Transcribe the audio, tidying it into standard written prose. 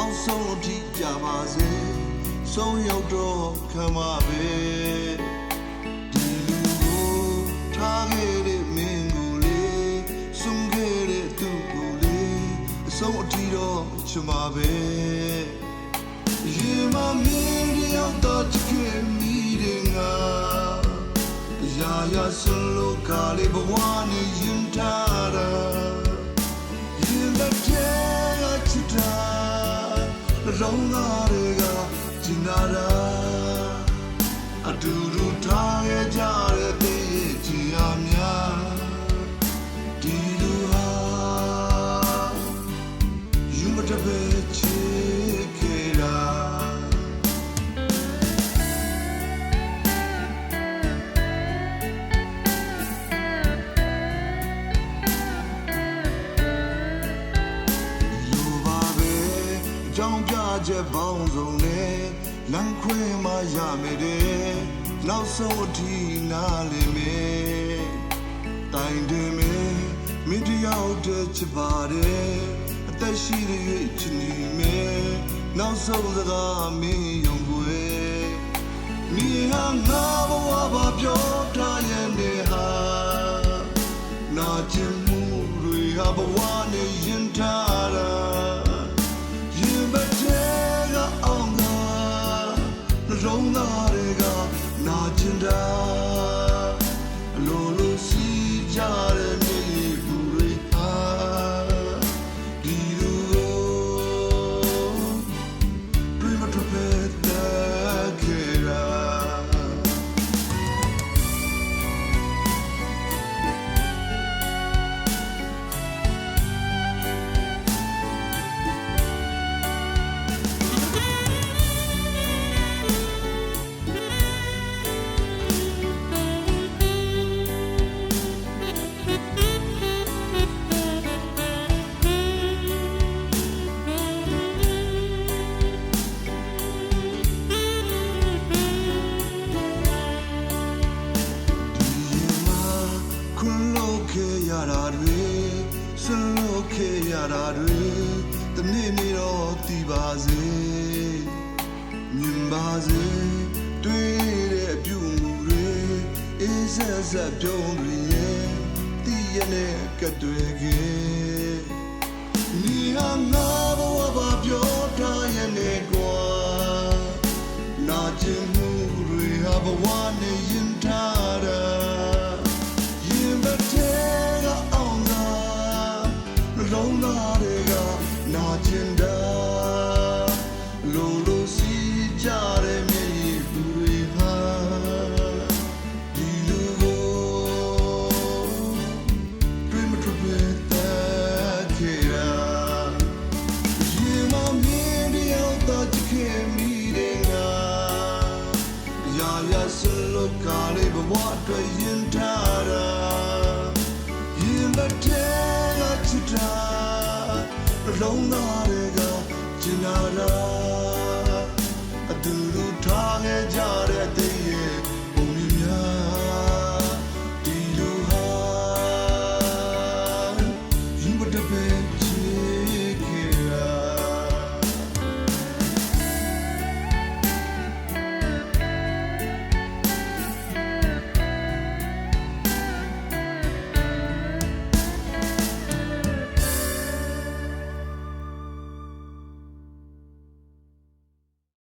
နောက်ဆုံးအထိကြပါစေဆုံးရောက်တော့ခံပါပဲဒီလူကိုထားခဲ့တဲ့မင်းကိုလေဆုံးခဲ့တဲ့သူကိုလေအဆုံးအထိတော့ချင်ပါပဲရေမမင်းရောက်တော့ချစ်မိတဲ့ငါရာရာဆွလို့ကလေးဘဝနဲ့ရင်ထားတာရင်လက်ထဲကချစ်တာလောင်းသားတွေကကျင်နာတာအတူတူထားရကြတဲ့တည်းရဲ့ချီအားများဒီလူဟာယူမတပဲချစ်ခဲ့တာကြောင်းပြချက်ပေါင်းစုံနဲ့လမ်းခွဲမှရမယ်တဲ့နောက်ဆုံးအထိနားလည်မယ်တိုင်တယ်မယ်မင်းတယောက်တည်းချစ်ပါတယ်အသက်ရှိတဲ့၍ချစ်နေမယ်နောက်ဆုံးစကားမင်းယုံွယ်မိဟာငါဘဝပါပြောထားရတဲ့ဟာနာကျင်မှုတွေဟာဘဝနဲ့ရင်ထားတာလုံးသားတွေကနာကျင်တာအလိုလိုစီကြတဲ့မြေဘူးတွေဟာဒီလိုတွေ့မထွက်ပဲတဲ့ခေရာရတာတွေဆွလို့ခဲ့ရတာတွေတနေ့နေ့တော့တည်ပါစေမြင်ပါစေတွေ့တဲ့အပြုမှုတွေအေးဆက်ဆက်ပြုံးတွေရဲ့တည်ရတဲ့ကတွေ့ခဲ့မိဟာငါဘဝပါပြောထားရတဲ့ကွာနာကျင်မှုတွေဟာဘဝနဲ့ရင်ထားတာလုံးသားတွေကနာကျင်တာလိုလိုစီကြတဲ့မြေဘူးတွေဟာဒီလိုကိုတွေ့မထွက်ပဲတဲ့ခေရာရေမမင်းရောက်တော့ချစ်ခဲ့မိတဲ့ငါရာရာစလို့ကလေးဘဝအတွက်ရင်ထားတာရင်လက်ထဲချစ်တာလုံးသားတွေကကျင်နာတာအတူတူထားခဲ့ကြတဲ့